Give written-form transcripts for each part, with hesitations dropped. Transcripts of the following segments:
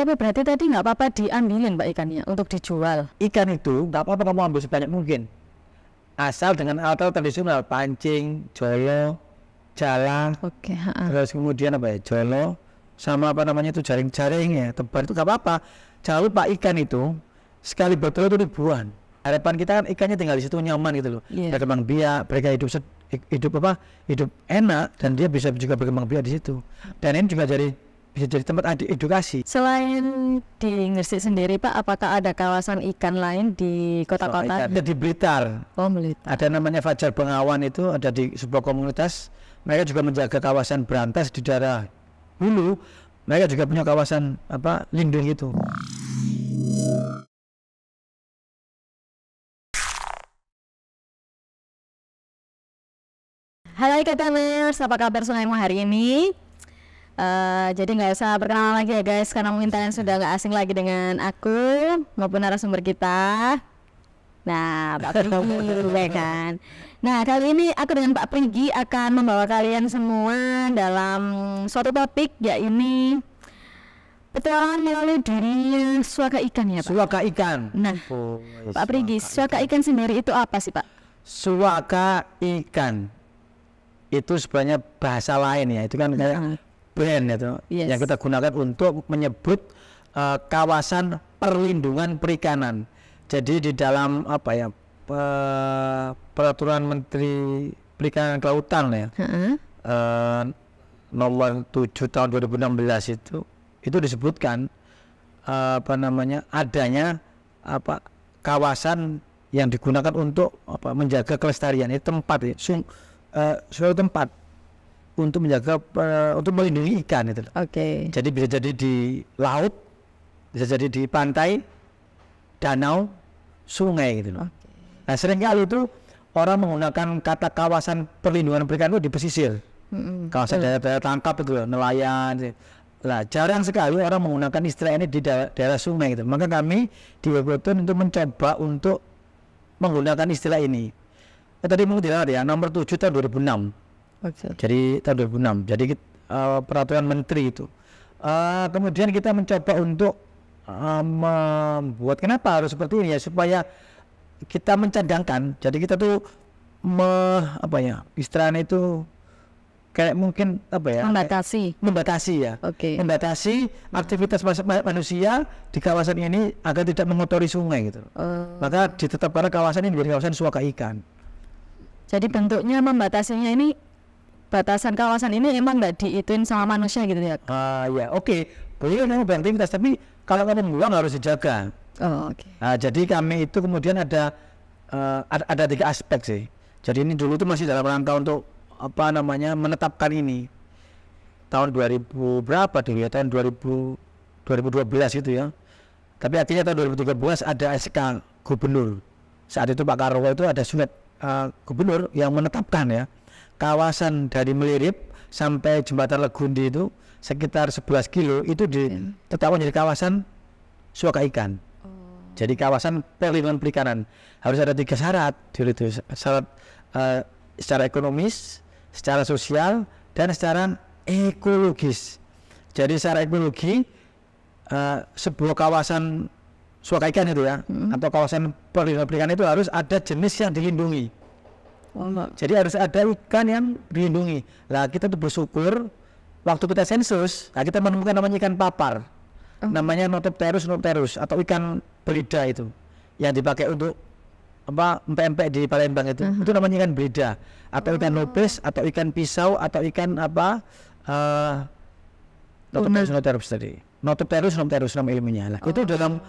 Tapi berarti tadi nggak apa-apa diambilin Pak ikannya untuk dijual. Ikan itu nggak apa-apa kamu ambil sebanyak mungkin, asal dengan alat-alat tradisional, pancing, jolo, jala, Oke. terus kemudian apa ya, jolo, sama apa namanya itu jaring-jaring ya, tebar itu nggak apa-apa. Jangan lupa ikan itu sekali betul itu ribuan. Harapan kita kan ikannya tinggal di situ nyaman gitu loh, berkembang biak, mereka hidup enak, dan dia bisa juga berkembang biak di situ. Dan ini juga bisa jadi tempat edukasi. Selain di Gresik sendiri Pak, apakah ada kawasan ikan lain di kota-kota? Ada di Blitar. Oh, Blitar. Ada namanya Fajar Bengawan, itu ada di sebuah komunitas. Mereka juga menjaga kawasan berantas di daerah hulu. Mereka juga punya kawasan lindung itu. Halo Ikatamers, apa kabar Sungaimu hari ini? Jadi nggak usah perkenalan lagi ya guys, karena mungkin kalian sudah nggak asing lagi dengan aku maupun narasumber kita. Nah, Pak Prigi kan. Nah, kali ini aku dengan Pak Prigi akan membawa kalian semua dalam suatu topik, yaitu petualangan melalui dunia suaka ikan ya Pak. Suaka ikan. Nah, Pak Prigi, suaka ikan sendiri itu apa sih Pak? Suaka ikan itu sebenarnya bahasa lain ya, itu kan kayak brand itu yang kita gunakan untuk menyebut kawasan perlindungan perikanan. Jadi di dalam peraturan Menteri Perikanan Kelautan ya, nomor 7 tahun 2016 itu disebutkan adanya kawasan yang digunakan untuk menjaga kelestarian. Itu tempat ya, suatu tempat untuk menjaga untuk melindungi ikan itu. Oke. Jadi bisa jadi di laut, bisa jadi di pantai, danau, sungai gitu loh. Nah, seringkali itu orang menggunakan kata kawasan perlindungan perikanan itu di pesisir. Kawasan daerah tangkap itu loh, nelayan. Nah, jarang sekali orang menggunakan istilah ini di daerah sungai gitu. Maka kami di Webtoon itu mencoba untuk menggunakan istilah ini. Tadi mungkin tidak ya, nomor 7 tahun 2006. Jadi tahun 2006. Jadi peraturan menteri itu. Kemudian kita mencoba untuk membuat, kenapa harus seperti ini ya, supaya kita mencadangkan. Jadi kita tuh istilahnya itu kayak mungkin membatasi ya. Membatasi aktivitas manusia di kawasan ini agar tidak mengotori sungai gitu. Maka ditetapkan kawasan ini menjadi kawasan suaka ikan. Jadi bentuknya membatasinya ini, batasan kawasan ini emang nggak diituin sama manusia gitu ya? Ya oke. Boleh kan beraktivitas, tapi kalau kamu membuang harus dijaga. Nah, jadi kami itu kemudian ada 3 aspek sih. Jadi ini dulu tuh masih dalam rangka untuk menetapkan ini tahun 2000 berapa dulu ya, tahun 2012 itu ya. Tapi akhirnya tahun 2013 ada SK Gubernur. Saat itu Pak Karwo itu ada surat Gubernur yang menetapkan ya, kawasan dari Melirip sampai jembatan Legundi itu sekitar 11 kilo itu ditetapkan jadi kawasan suaka ikan. Jadi kawasan perlindungan perikanan harus ada 3 syarat. Itu syarat secara ekonomis, secara sosial, dan secara ekologis. Jadi secara ekologi sebuah kawasan suaka ikan itu ya, atau kawasan perlindungan perikanan itu harus ada jenis yang dilindungi. Jadi harus ada ikan yang dilindungi. Nah, kita tuh bersyukur waktu kita sensus, kita menemukan namanya ikan papar, namanya Notopterus atau ikan belida itu, yang dipakai untuk empek-empek di Palembang itu namanya ikan belida, atau ikan lopes, atau ikan pisau, atau ikan Notopterus tadi. Notopterus nama ilmunya lah. Itu dalam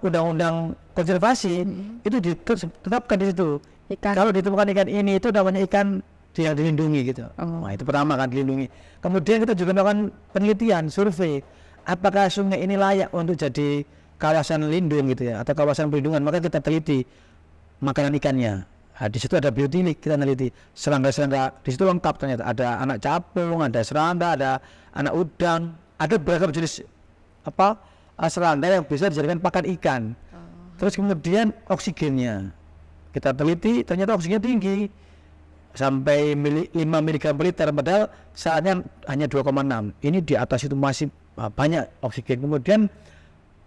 undang-undang konservasi itu ditetapkan di situ. Kalau ditemukan ikan ini itu namanya ikan yang dilindungi gitu. Nah, itu pertama kan dilindungi. Kemudian kita juga melakukan penelitian, survei, apakah sungai ini layak untuk jadi kawasan lindung gitu ya, atau kawasan perlindungan. Maka kita teliti makanan ikannya. Nah, di situ ada biotinik, kita neliti serangga-serangga di situ lengkap ternyata. Ada anak capung, ada serangga, ada anak udang, ada beragam jenis serangga yang bisa dijadikan pakan ikan. Terus kemudian oksigennya kita teliti, ternyata oksigennya tinggi sampai 5 mg per liter, padahal saatnya hanya 2,6. Ini di atas itu masih banyak oksigen. Kemudian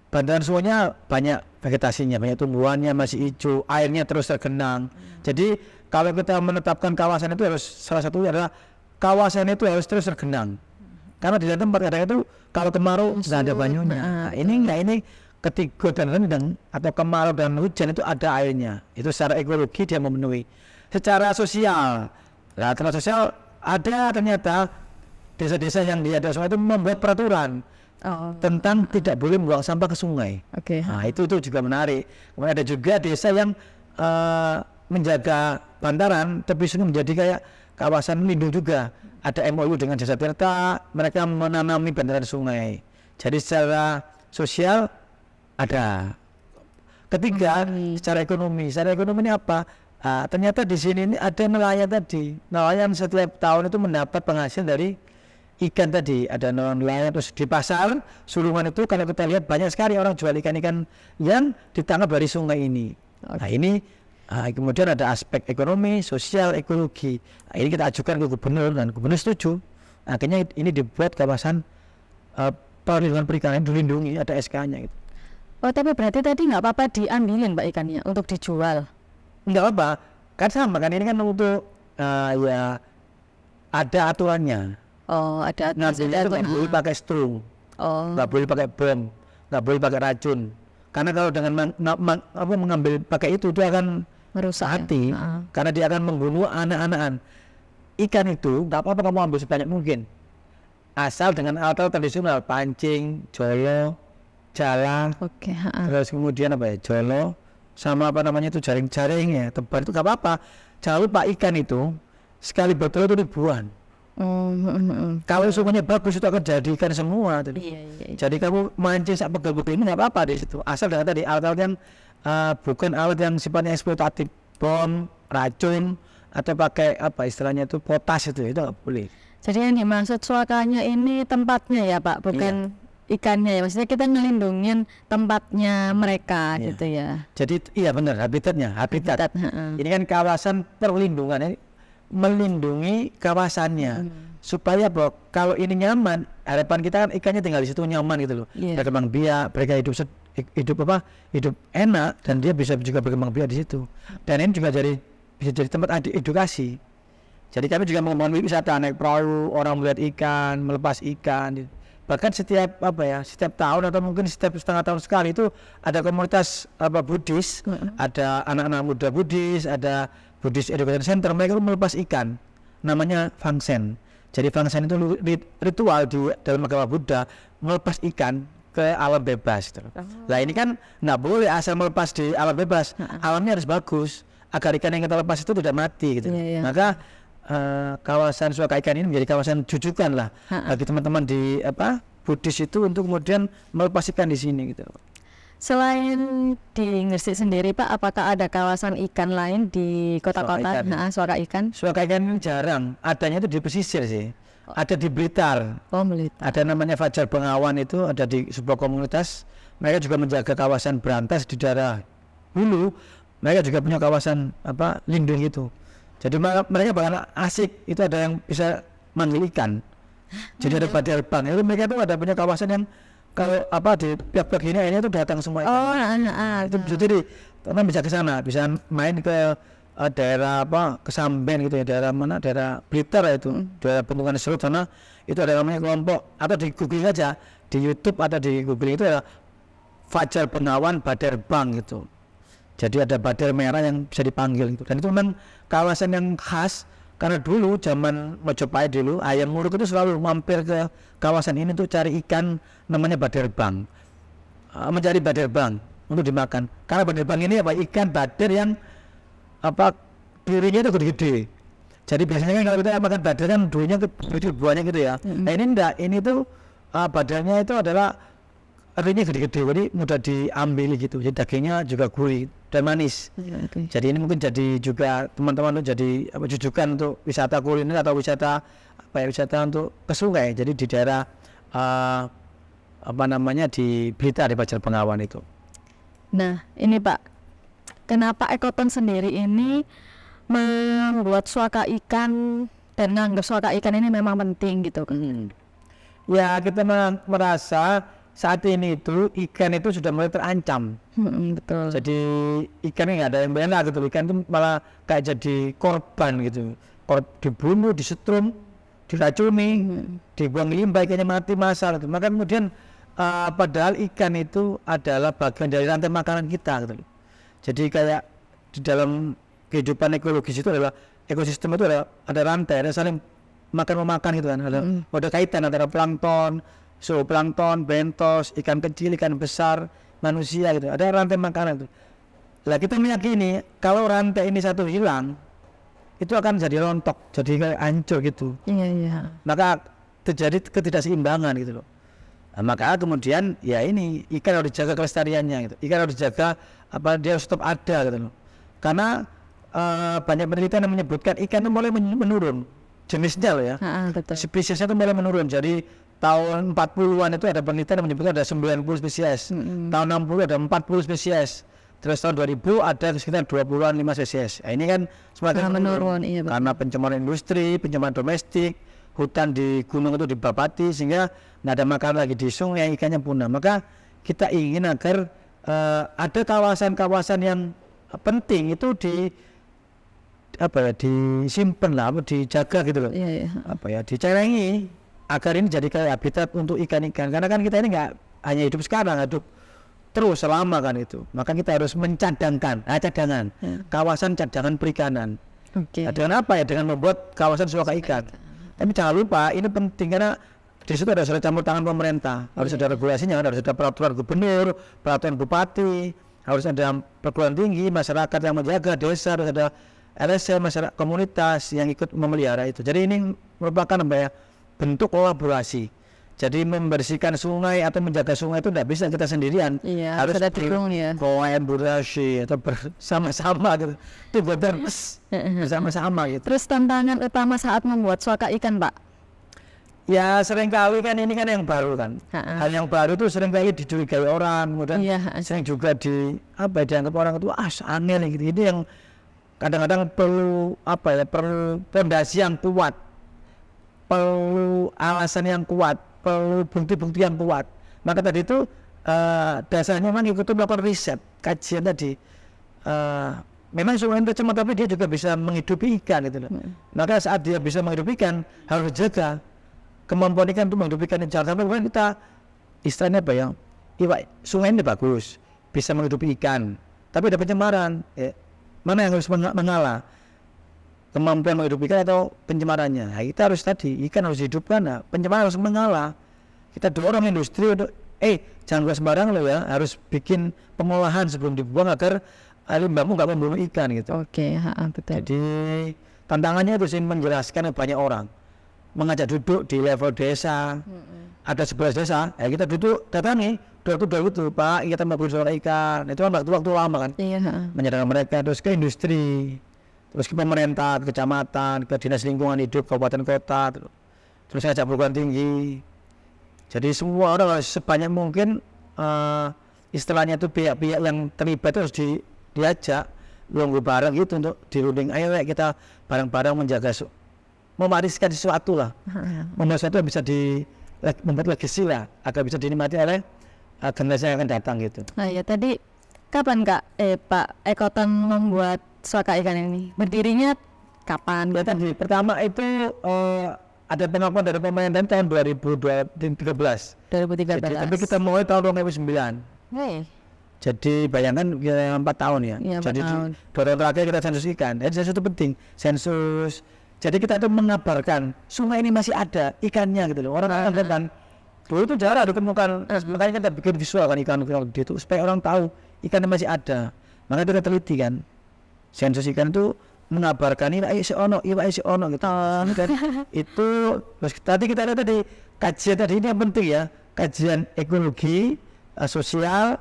bantaran sungainya banyak vegetasinya, banyak tumbuhannya masih hijau, airnya terus tergenang. Jadi kalau kita menetapkan kawasan itu harus salah satunya adalah kawasan itu harus terus tergenang. Karena di tempat kadang itu kalau kemarau nggak ada banyunya. Nah, ini ketika dan rendang atau kemarau dan hujan itu ada airnya. Itu secara ekologi dia memenuhi. Secara sosial, sosial ada ternyata desa-desa yang di atas sungai itu membuat peraturan tentang tidak boleh membuang sampah ke sungai. Nah, itu juga menarik. Kemudian ada juga desa yang menjaga bantaran tepi sungai menjadi kayak kawasan lindung juga. Ada MOU dengan Desa Tirta, mereka menanami bantaran sungai. Jadi secara sosial ada. Ketiga, secara ekonomi ini apa? Ternyata di sini ini ada nelayan tadi. Nelayan setiap tahun itu mendapat penghasil dari ikan tadi. Ada nelayan terus di pasar Sulungan itu kalau kita lihat banyak sekali orang jual ikan-ikan yang ditangkap dari sungai ini. Nah ini kemudian ada aspek ekonomi, sosial, ekologi. Nah, ini kita ajukan ke gubernur dan gubernur setuju. Akhirnya ini dibuat kawasan perlindungan perikanan dilindungi, ada SK-nya gitu. Oh tapi berarti tadi nggak apa-apa diambilin Pak ikannya untuk dijual? Nggak apa, kan sama kan ini kan untuk ya ada aturannya. Oh ada aturan. Ngambilnya itu nggak boleh pakai strum, nggak boleh pakai bom, nggak boleh pakai racun. Karena kalau dengan mengambil pakai itu akan merusak hati, karena dia akan membunuh anak-anakan. Ikan itu nggak apa-apa kamu ambil sebanyak mungkin, asal dengan alat-alat tradisional, pancing, jolo, jalang, terus kemudian jolo, sama itu jaring-jaring ya, tebar itu nggak apa-apa. Jangan lupa ikan itu sekali betul itu ribuan. Kalau sungainya bagus itu akan jadi ikan semua. Iya. Jadi kamu mancing sak pegel-pegel ini nggak apa-apa di situ. Asal dengan tadi alat-alat yang bukan alat yang sifatnya eksploitatif, bom, racun atau pakai istilahnya itu potas itu nggak boleh. Jadi yang dimaksud suakanya ini tempatnya ya Pak, bukan ikannya ya. Maksudnya kita ngelindungin tempatnya mereka gitu ya. Jadi iya benar habitat. Ini kan kawasan perlindungan melindungi kawasannya supaya kalau ini nyaman, harapan kita kan ikannya tinggal di situ nyaman gitu loh. Berkembang biak, mereka hidup enak dan dia bisa juga berkembang biak di situ. Dan ini juga bisa jadi tempat edukasi. Jadi kami juga mengembangkan wisata naik perahu, orang melihat ikan, melepas ikan. Bahkan setiap tahun atau mungkin setiap setengah tahun sekali itu ada komunitas Buddhis, ada anak-anak muda Buddhis, ada Buddhist Education Center, mereka melepas ikan, namanya Fangsen. Jadi Fangsen itu ritual di dalam agama Buddha melepas ikan ke alam bebas. Nah ini kan nggak boleh asal melepas di alam bebas, alamnya harus bagus agar ikan yang kita lepas itu tidak mati gitu. Maka kawasan suaka ikan ini menjadi kawasan jujukan lah bagi teman-teman di Buddhis itu untuk kemudian melepas ikan di sini gitu. Selain di Gresik sendiri Pak, apakah ada kawasan ikan lain di kota-kota? Suaka ikan. Suaka ikan ini jarang, adanya itu di pesisir sih. Ada di Blitar. Blitar. Ada namanya Fajar Bengawan itu ada di sebuah komunitas. Mereka juga menjaga kawasan berantas di daerah hulu. Mereka juga punya kawasan lindung itu. Jadi mereka bahkan asik itu ada yang bisa manggil ikan. Jadi ada Badar Bang. Itu mereka itu ada punya kawasan yang kalau di pihak-pihak ini akhirnya itu datang semua ikan. Itu jadi karena bisa ke sana, bisa main ke daerah Kesamben gitu ya, daerah Blitar itu, daerah Bendungan Serut sana itu ada namanya kelompok, atau di googling aja di YouTube, ada di googling itu ya Fajar Bengawan Badar Bang gitu. Jadi ada badar merah yang bisa dipanggil gitu. Dan itu memang kawasan yang khas karena dulu zaman Mojopahit dulu ayam nguruk itu selalu mampir ke kawasan ini untuk cari ikan namanya badar bang, mencari badar bang untuk dimakan. Karena badar bang ini ikan badar yang durinya itu gede-gede. Jadi biasanya kan kalau kita makan badar kan durinya gede buahnya gitu ya. Nah ini enggak, ini tuh badarnya itu adalah artinya gede-gede, jadi mudah diambil gitu. Jadi dagingnya juga gurih dan manis. Jadi ini mungkin jadi juga teman-teman tuh jadi jujukan untuk wisata kuliner atau wisata untuk ke sungai. Jadi di daerah di Blitar, di Fajar Bengawan itu. Nah ini Pak, kenapa Ekoton sendiri ini membuat suaka ikan dan nganggap suaka ikan ini memang penting gitu kan? Ya kita merasa saat ini itu ikan itu sudah mulai terancam. Betul. Jadi ikannya nggak ada yang bela gitu, ikan itu malah kayak jadi korban gitu, dibunuh, disetrum, diracuni, dibuang limbah, ikannya mati massal gitu. Maka kemudian padahal ikan itu adalah bagian dari rantai makanan kita gitu. Jadi kayak di dalam kehidupan ekologis itu adalah ekosistem itu ada rantai, ada saling makan-memakan gitu kan, ada kaitan antara plankton, zooplankton, bentos, ikan kecil, ikan besar, manusia gitu, ada rantai makanan itu. Lah kita meyakini kalau rantai ini satu hilang, itu akan jadi rontok, jadi kayak hancur gitu. Iya. Maka terjadi ketidakseimbangan gitu loh. Nah, maka kemudian ya ini ikan harus dijaga kelestariannya gitu. Ikan harus dijaga dia harus tetap ada gitu loh. Karena banyak penelitian yang menyebutkan ikan itu mulai menurun jenisnya loh ya. Betul. Spesiesnya itu mulai menurun. Jadi tahun 40-an itu ada penelitian yang menyebutkan ada 90 spesies. Tahun 60 ada 40 spesies. Terus tahun 2000 ada sekitar 20-an 5 spesies. Nah, ini kan semakin menurun. Iya, karena pencemaran industri, pencemaran domestik, hutan di gunung itu dibabati sehingga nggak ada makanan lagi di sungai, ikannya punah. Maka kita ingin agar ada kawasan-kawasan yang penting itu disimpan lah, dijaga gitu loh. Iya. Dicerengi agar ini jadi kayak habitat untuk ikan-ikan. Karena kan kita ini nggak hanya hidup sekarang, hidup terus selama kan itu. Maka kita harus mencadangkan cadangan kawasan cadangan perikanan. Dengan apa ya? Dengan membuat kawasan suaka ikan. Tapi jangan lupa ini penting karena di situ ada campur tangan pemerintah, harus ada regulasinya, harus ada peraturan gubernur, peraturan bupati, harus ada perguruan tinggi, masyarakat yang menjaga desa, harus ada LSM, masyarakat komunitas yang ikut memelihara itu. Jadi ini merupakan bentuk kolaborasi. Jadi membersihkan sungai atau menjaga sungai itu tidak bisa kita sendirian. Iya, harus ada dukung ya. Kolaborasi atau bersama-sama gitu. Itu bersama-sama gitu. Terus tantangan utama saat membuat suaka ikan, Pak? Ya sering kali kan ini kan yang baru kan. Hal yang baru itu sering kali dicurigai orang, kemudian sering juga dianggap orang itu aneh gitu. Ini yang kadang-kadang perlu fondasi yang kuat, perlu alasan yang kuat, perlu bukti-bukti yang kuat. Maka tadi itu dasarnya memang ikut melakukan riset, kajian tadi. Memang sungai itu cuma tapi dia juga bisa menghidupi ikan gitu loh. Maka saat dia bisa menghidupi ikan harus jaga kemampuan ikan untuk menghidupi ikan. Jangan sampai kemudian kita istilahnya sungai ini bagus, bisa menghidupi ikan, tapi ada pencemaran. Mana yang harus mengalah? Kemampuan menghidupi ikan atau pencemarannya? Nah, kita harus ikan harus hidupkan, pencemaran harus mengalah. Kita dorong industri untuk jangan sembarang loh ya, harus bikin pengolahan sebelum dibuang agar limbahmu nggak membunuh ikan gitu. Betul. Jadi tantangannya itu sih menjelaskan banyak orang, mengajak duduk di level desa. Ada 11 desa, kita duduk datangi door itu Pak, kita mau suara ikan. Itu kan waktu lama kan. Menyadarkan mereka terus ke industri, terus ke pemerintah, ke kecamatan, ke dinas lingkungan hidup kabupaten kota, terus ngajak perguruan tinggi. Jadi semua orang sebanyak mungkin istilahnya itu pihak-pihak yang terlibat itu harus diajak nunggu bareng gitu untuk dirunding. Ayo kita bareng-bareng menjaga mewariskan sesuatu lah. Membuat sesuatu yang bisa membuat legasi lah agar bisa dinikmati oleh generasi yang akan datang gitu. Nah ya tadi kapan Pak Ekoton membuat suaka ikan ini? Berdirinya kapan? Ya tadi pertama itu ada penelpon dari pemerintah tahun 2013. Jadi, tapi kita mulai tahun 2009. Jadi bayangkan 4 tahun ya. Jadi 2 tahun terakhir kita sensus ikan. Jadi sensus itu penting. Sensus. Jadi kita itu mengabarkan sungai ini masih ada ikannya gitu loh. Orang kan dulu itu jarang ditemukan. Makanya kita bikin visual kan ikan itu supaya orang tahu ikannya masih ada. Makanya kita teliti kan. Sensus ikan itu mengabarkan ini si ono gitu. Kan itu terus tadi kita lihat tadi kajian tadi ini yang penting ya. Kajian ekologi, sosial,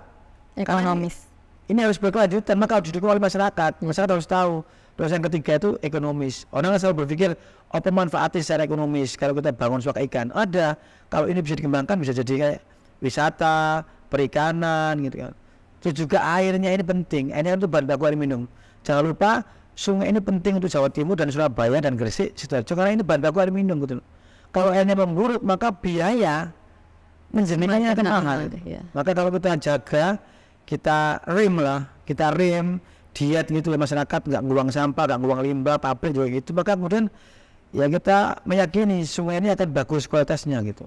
ekonomis. Ini harus berkelanjutan, maka harus didukung oleh masyarakat. Masyarakat harus tahu. Terus yang ketiga itu ekonomis. Orang selalu berpikir apa manfaatnya secara ekonomis kalau kita bangun suaka ikan. Ada. Kalau ini bisa dikembangkan bisa jadi kayak wisata, perikanan gitu kan. Terus juga airnya ini penting. Ini untuk bahan baku air minum. Jangan lupa sungai ini penting untuk Jawa Timur dan Surabaya dan Gresik, Sidoarjo karena ini bahan baku air minum gitu. Kalau airnya memburuk maka biaya menjernihkannya akan mahal. Maka kalau kita jaga, kita rem diet gitu masyarakat, nggak buang sampah, nggak buang limbah, pabrik juga gitu, maka kemudian ya kita meyakini sungai ini akan bagus kualitasnya gitu,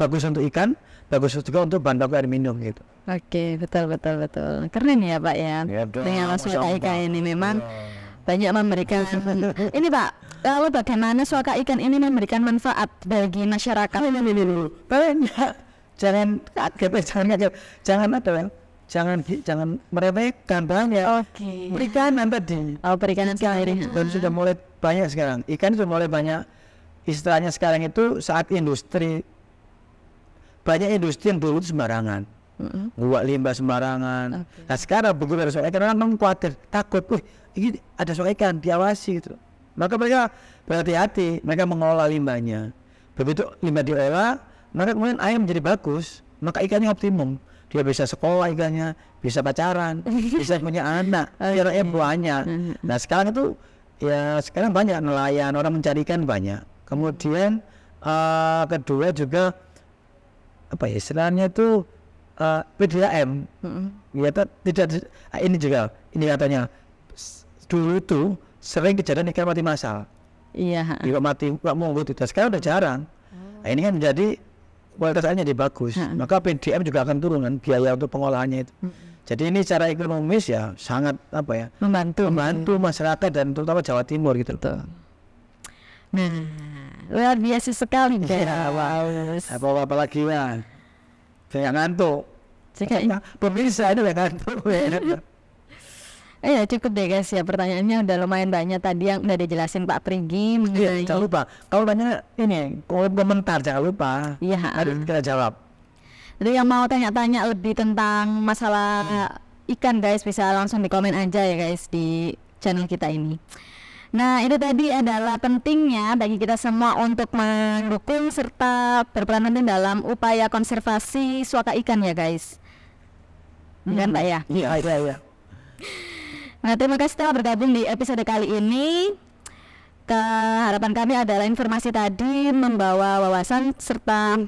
bagus untuk ikan, bagus juga untuk bahan baku air minum gitu. Oke, betul, keren ya Pak ya, dengan suaka ikan ini memang banyak memberikan ini Pak. Lalu bagaimana suaka ikan ini memberikan manfaat bagi masyarakat? Banyak. Jangan meremehkan banyak. Perikanan tadi. Perikanan sekarang dan sudah mulai banyak sekarang. Ikan sudah mulai banyak. Istilahnya sekarang itu saat industri, banyak industri yang dulu sembarangan, buat limbah sembarangan. Nah sekarang begitu ada soal ikan, orang khawatir, takut, ini ada soal ikan, diawasi gitu. Maka mereka berhati-hati, mereka mengolah limbahnya. Begitu limbah diolah, maka kemudian air menjadi bagus, maka ikannya optimum. Dia bisa sekolah ikannya, bisa pacaran, bisa punya anak, biar banyak. Nah sekarang itu ya sekarang banyak nelayan, orang mencari ikan banyak. Kemudian kedua juga apa ya istilahnya itu PDAM. Ya tidak ini juga ini katanya dulu itu sering kejadian ikan mati massal. Iya. Ikan mati nggak mau gitu. Sekarang udah jarang. Nah, ini kan menjadi kualitas airnya jadi bagus, maka PDM juga akan turun kan biaya untuk pengolahannya itu. Jadi ini secara ekonomis ya sangat apa ya membantu masyarakat dan terutama Jawa Timur gitu. Nah, luar biasa sekali ya, apa lagi ya? Saya ngantuk. Pemirsa itu ngantuk. Cukup deh guys ya, pertanyaannya udah lumayan banyak tadi yang udah dijelasin Pak Prigi mengenai. Jangan lupa kalau tanya ini komentar jangan lupa. Iya. Harus kita jawab. Jadi yang mau tanya-tanya lebih tentang masalah ikan guys bisa langsung di komen aja ya guys di channel kita ini. Nah itu tadi adalah pentingnya bagi kita semua untuk mendukung serta berperan penting dalam upaya konservasi suaka ikan ya guys. Kan Pak ya? Iya. Nah terima kasih telah bergabung di episode kali ini. Harapan kami adalah informasi tadi membawa wawasan serta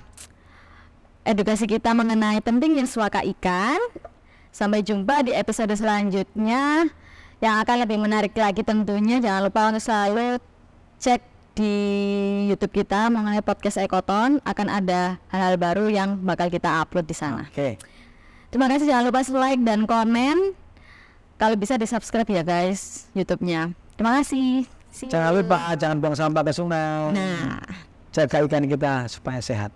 edukasi kita mengenai pentingnya suaka ikan. Sampai jumpa di episode selanjutnya yang akan lebih menarik lagi tentunya. Jangan lupa untuk selalu cek di YouTube kita mengenai podcast Ekoton, akan ada hal-hal baru yang bakal kita upload di sana. Terima kasih, jangan lupa like dan komen. Kalau bisa di subscribe ya guys YouTube-nya. Terima kasih. Jangan lupa jangan buang sampah ke sungai. Jaga ikan kita supaya sehat.